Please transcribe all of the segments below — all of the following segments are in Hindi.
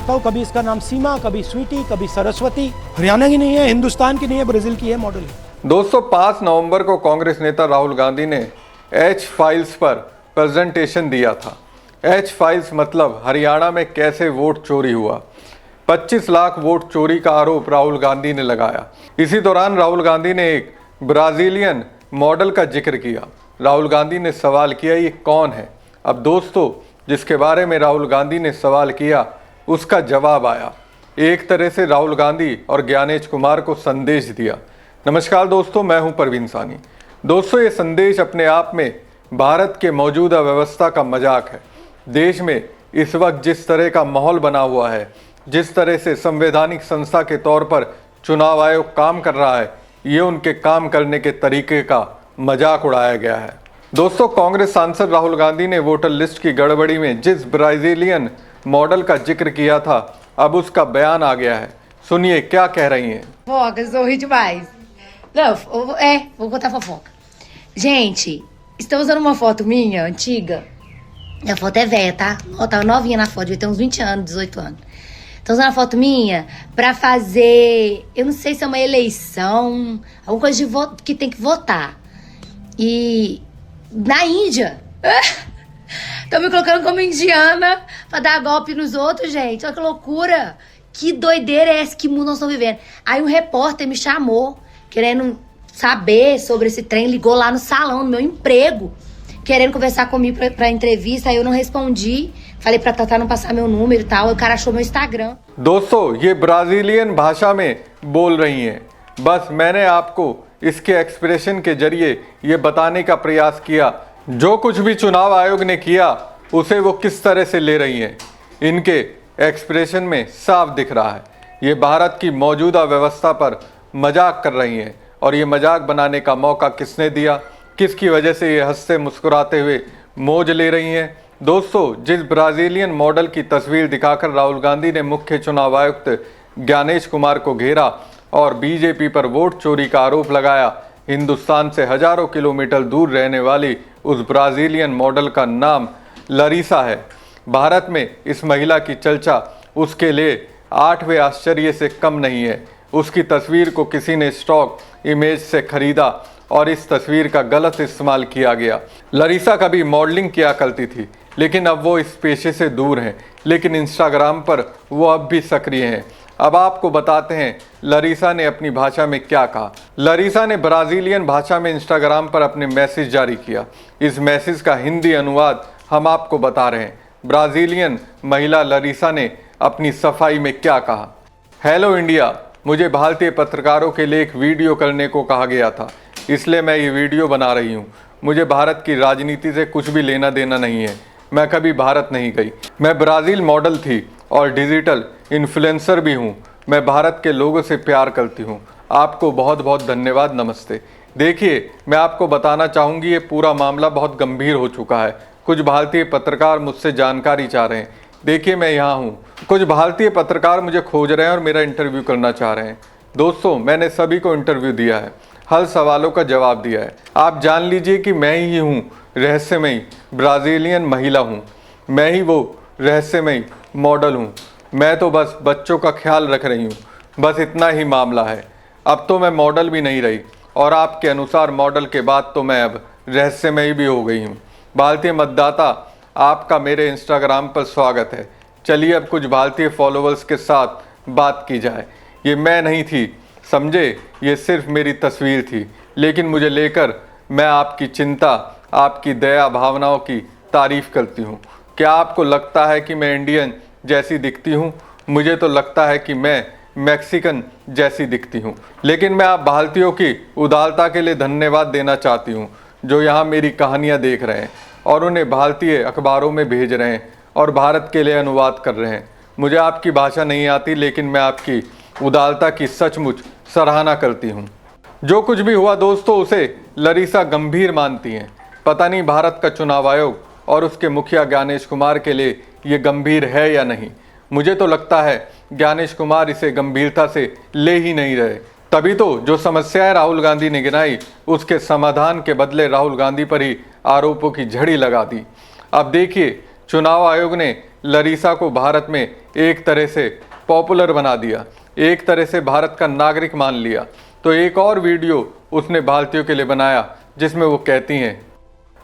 देखता हूँ, कभी इसका नाम सीमा, कभी स्वीटी, कभी सरस्वती। हरियाणा की नहीं है, हिंदुस्तान की नहीं है, ब्राजील की है मॉडल। दोस्तों 5 नवंबर को कांग्रेस नेता राहुल गांधी ने एच फाइल्स पर प्रेजेंटेशन दिया था। एच फाइल्स मतलब हरियाणा में कैसे वोट चोरी हुआ। 25 लाख वोट चोरी का आरोप राहुल गांधी ने लगाया। इसी दौरान राहुल गांधी ने एक ब्राजीलियन मॉडल का जिक्र किया। राहुल गांधी ने सवाल किया, ये कौन है। अब दोस्तों, जिसके बारे में राहुल गांधी ने सवाल किया उसका जवाब आया। एक तरह से राहुल गांधी और ज्ञानेश कुमार को संदेश दिया। नमस्कार दोस्तों, मैं हूं परवीन सानी। दोस्तों, ये संदेश अपने आप में भारत के मौजूदा व्यवस्था का मजाक है। देश में इस वक्त जिस तरह का माहौल बना हुआ है, जिस तरह से संवैधानिक संस्था के तौर पर चुनाव आयोग काम कर रहा है, ये उनके काम करने के तरीके का मजाक उड़ाया गया है। दोस्तों, कांग्रेस सांसद राहुल गांधी ने वोटर लिस्ट की गड़बड़ी में जिस ब्राजीलियन मॉडल का जिक्र किया था, अब उसका बयान आ गया है। सुनिए क्या कह रही हैं। Fofoca, sorri demais. Não, vou contar fofoca. Gente, estão usando uma foto minha, antiga. A foto é velha, tá? Ó, tava novinha na foto, devia ter uns 20 anos, 18 anos. Estão usando a foto minha pra fazer, eu não sei se é uma eleição, alguma coisa de que tem que votar. E na Índia, estão me colocando como indiana pra dar golpe nos outros, gente. Olha que loucura. Que doideira é essa? Que mundo nós estamos vivendo? Aí um repórter me chamou, querendo saber sobre esse trem, ligou lá no salão, no meu emprego, querendo conversar comigo pra entrevista. Aí eu não respondi, falei pra Tatá não passar meu número e tal, o cara achou meu Instagram. दोस्तों, ये ब्राजीलियन भाषा में बोल रही हैं। बस मैंने आपको इसके एक्सप्रेशन के जरिए ये बताने का प्रयास किया, जो कुछ भी चुनाव आयोग ने किया उसे वो किस तरह से ले रही हैं। इनके एक्सप्रेशन में साफ दिख रहा है ये भारत की मौजूदा व्यवस्था पर मजाक कर रही हैं। और ये मजाक बनाने का मौका किसने दिया, किसकी वजह से ये हंसते मुस्कुराते हुए मौज ले रही हैं। दोस्तों, जिस ब्राजीलियन मॉडल की तस्वीर दिखाकर राहुल गांधी ने मुख्य चुनाव आयुक्त ज्ञानेश कुमार को घेरा और बीजेपी पर वोट चोरी का आरोप लगाया, हिंदुस्तान से हजारों किलोमीटर दूर रहने वाली उस ब्राजीलियन मॉडल का नाम लरीसा है। भारत में इस महिला की चर्चा उसके लिए 8वें आश्चर्य से कम नहीं है। उसकी तस्वीर को किसी ने स्टॉक इमेज से खरीदा और इस तस्वीर का गलत इस्तेमाल किया गया। लरीसा कभी मॉडलिंग किया करती थी, लेकिन अब वो इस पेशे से दूर हैं, लेकिन इंस्टाग्राम पर वो अब भी सक्रिय हैं। अब आपको बताते हैं लरीसा ने अपनी भाषा में क्या कहा। लरीसा ने ब्राजीलियन भाषा में इंस्टाग्राम पर अपने मैसेज जारी किया। इस मैसेज का हिंदी अनुवाद हम आपको बता रहे हैं। ब्राजीलियन महिला लरीसा ने अपनी सफाई में क्या कहा। हेलो इंडिया, मुझे भारतीय पत्रकारों के लिए एक वीडियो करने को कहा गया था, इसलिए मैं ये वीडियो बना रही हूँ। मुझे भारत की राजनीति से कुछ भी लेना देना नहीं है। मैं कभी भारत नहीं गई। मैं ब्राज़ील मॉडल थी और डिजिटल इन्फ्लुएंसर भी हूँ। मैं भारत के लोगों से प्यार करती हूँ। आपको बहुत बहुत धन्यवाद, नमस्ते। देखिए, मैं आपको बताना चाहूँगी ये पूरा मामला बहुत गंभीर हो चुका है। कुछ भारतीय पत्रकार मुझसे जानकारी चाह रहे हैं। देखिए, मैं यहाँ हूँ। कुछ भारतीय पत्रकार मुझे खोज रहे हैं और मेरा इंटरव्यू करना चाह रहे हैं। दोस्तों, मैंने सभी को इंटरव्यू दिया है, हर सवालों का जवाब दिया है। आप जान लीजिए कि मैं ही हूँ रहस्यमयी ब्राज़ीलियन महिला हूँ। मैं ही वो रहस्यमयी मॉडल हूँ। मैं तो बस बच्चों का ख्याल रख रही हूँ, बस इतना ही मामला है। अब तो मैं मॉडल भी नहीं रही और आपके अनुसार मॉडल के बाद तो मैं अब रहस्यमयी भी हो गई हूँ। भारतीय मतदाता, आपका मेरे इंस्टाग्राम पर स्वागत है। चलिए अब कुछ भारतीय फॉलोअर्स के साथ बात की जाए। ये मैं नहीं थी, समझे, ये सिर्फ मेरी तस्वीर थी, लेकिन मुझे लेकर मैं आपकी चिंता, आपकी दया भावनाओं की तारीफ़ करती हूँ। क्या आपको लगता है कि मैं इंडियन जैसी दिखती हूँ? मुझे तो लगता है कि मैं मैक्सिकन जैसी दिखती हूँ। लेकिन मैं आप भारतीयों की उदारता के लिए धन्यवाद देना चाहती हूँ, जो यहाँ मेरी कहानियाँ देख रहे हैं और उन्हें भारतीय अखबारों में भेज रहे हैं और भारत के लिए अनुवाद कर रहे हैं। मुझे आपकी भाषा नहीं आती, लेकिन मैं आपकी उदारता की सचमुच सराहना करती हूँ। जो कुछ भी हुआ दोस्तों, उसे लरीसा गंभीर मानती हैं। पता नहीं भारत का चुनाव आयोग और उसके मुखिया ज्ञानेश कुमार के लिए ये गंभीर है या नहीं। मुझे तो लगता है ज्ञानेश कुमार इसे गंभीरता से ले ही नहीं रहे। तभी तो जो समस्याएं राहुल गांधी ने गिनाई, उसके समाधान के बदले राहुल गांधी पर ही आरोपों की झड़ी लगा दी। अब देखिए, चुनाव आयोग ने लरीसा को भारत में एक तरह से पॉपुलर बना दिया, एक तरह से भारत का नागरिक मान लिया। तो एक और वीडियो उसने भारतीयों के लिए बनाया जिसमें वो कहती हैं,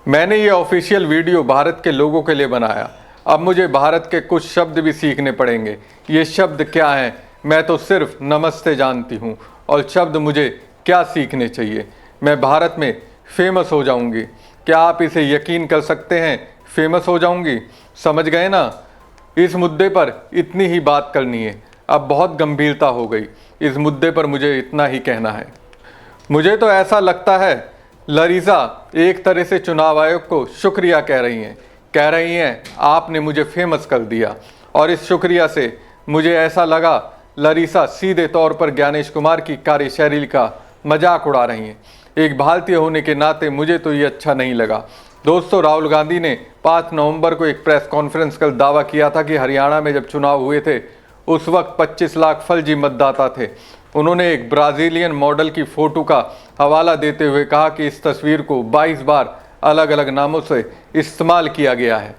मैंने ये ऑफिशियल वीडियो भारत के लोगों के लिए बनाया, अब मुझे भारत के कुछ शब्द भी सीखने पड़ेंगे। ये शब्द क्या हैं? मैं तो सिर्फ नमस्ते जानती हूँ, और शब्द मुझे क्या सीखने चाहिए। मैं भारत में फेमस हो जाऊँगी। क्या आप इसे यकीन कर सकते हैं? फेमस हो जाऊँगी, समझ गए ना? इस मुद्दे पर इतनी ही बात करनी है, अब बहुत गंभीरता हो गई। इस मुद्दे पर मुझे इतना ही कहना है। मुझे तो ऐसा लगता है लरीसा एक तरह से चुनाव आयोग को शुक्रिया कह रही हैं आपने मुझे फेमस कर दिया। और इस शुक्रिया से मुझे ऐसा लगा लरीसा सीधे तौर पर ज्ञानेश कुमार की कार्यशैली का मजाक उड़ा रही हैं। एक भारतीय होने के नाते मुझे तो ये अच्छा नहीं लगा। दोस्तों, राहुल गांधी ने 5 नवंबर को एक प्रेस कॉन्फ्रेंस कर दावा किया था कि हरियाणा में जब चुनाव हुए थे उस वक्त 25 लाख फर्जी मतदाता थे। उन्होंने एक ब्राज़ीलियन मॉडल की फ़ोटो का हवाला देते हुए कहा कि इस तस्वीर को 22 बार अलग अलग नामों से इस्तेमाल किया गया है।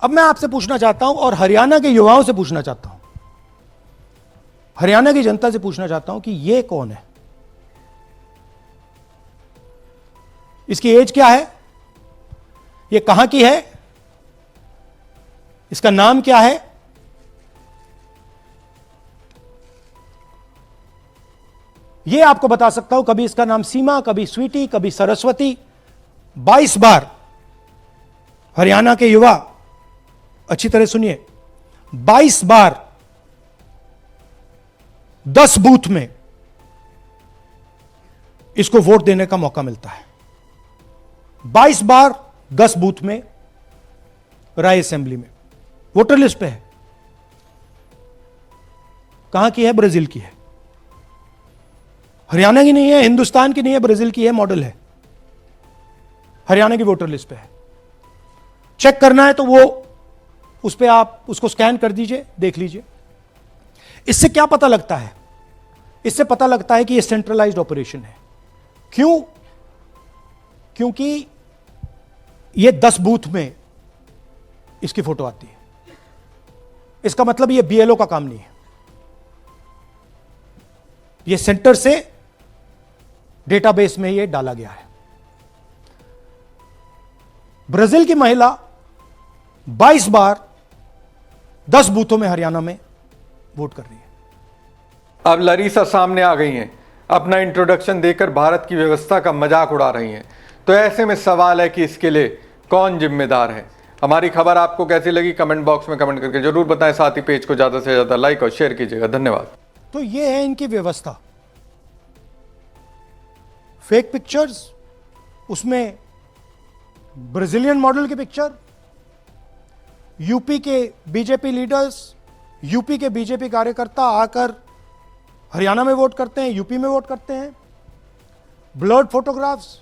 अब मैं आपसे पूछना चाहता हूं और हरियाणा के युवाओं से पूछना चाहता हूं, हरियाणा की जनता से पूछना चाहता हूं कि ये कौन है? इसकी एज क्या है? ये कहां की है? इसका नाम क्या है? ये आपको बता सकता हूं, कभी इसका नाम सीमा, कभी स्वीटी, कभी सरस्वती। 22 बार हरियाणा के युवा, अच्छी तरह सुनिए, 22 बार 10 बूथ में इसको वोट देने का मौका मिलता है। 22 बार 10 बूथ में राय असेंबली में वोटर लिस्ट पे है। कहां की है? ब्राजील की है। हरियाणा की नहीं है, हिंदुस्तान की नहीं है, ब्राजील की है, मॉडल है। हरियाणा की वोटर लिस्ट पे है। चेक करना है तो वो उस पे आप उसको स्कैन कर दीजिए, देख लीजिए। इससे क्या पता लगता है? इससे पता लगता है कि ये सेंट्रलाइज्ड ऑपरेशन है। क्यों? क्योंकि ये 10 बूथ में इसकी फोटो आती है। इसका मतलब ये बीएलओ का काम नहीं है, ये सेंटर से डेटाबेस में ये डाला गया है। ब्राजील की महिला 22 बार 10 बूथों में हरियाणा में वोट कर रही है। अब लरीसा सामने आ गई हैं, अपना इंट्रोडक्शन देकर भारत की व्यवस्था का मजाक उड़ा रही हैं। तो ऐसे में सवाल है कि इसके लिए कौन जिम्मेदार है? हमारी खबर आपको कैसी लगी कमेंट बॉक्स में कमेंट करके जरूर बताएं। साथ ही पेज को ज़्यादा से ज़्यादा लाइक और शेयर कीजिएगा। धन्यवाद। तो ये है इनकी व्यवस्था। फेक पिक्चर्स, उसमें ब्राजीलियन मॉडल की पिक्चर, यूपी के बीजेपी लीडर्स, यूपी के बीजेपी कार्यकर्ता आकर हरियाणा में वोट करते हैं, यूपी में वोट करते हैं। ब्लर्ड फोटोग्राफ्स,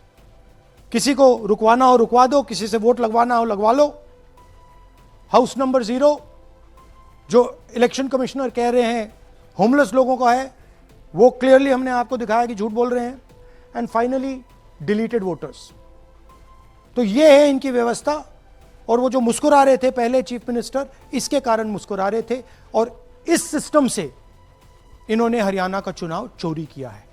किसी को रुकवाना हो रुकवा दो, किसी से वोट लगवाना हो लगवा लो। हाउस नंबर 0 जो इलेक्शन कमिश्नर कह रहे हैं होमलेस लोगों का है, वो क्लियरली हमने आपको दिखाया कि झूठ बोल रहे हैं। And finally deleted voters. तो ये है इनकी व्यवस्था। और वो जो मुस्कुरा रहे थे पहले चीफ मिनिस्टर, इसके कारण मुस्कुरा रहे थे। और इस सिस्टम से इन्होंने हरियाणा का चुनाव चोरी किया है।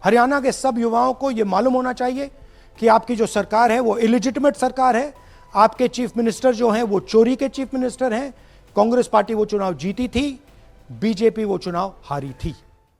हरियाणा के सब युवाओं को यह मालूम होना चाहिए कि आपकी जो सरकार है वो इलिजिटिमेट सरकार है। आपके चीफ मिनिस्टर जो हैं वो चोरी के चीफ मिनिस्टर हैं। कांग्रेस पार्टी वो चुनाव जीती थी, बीजेपी वो चुनाव हारी थी।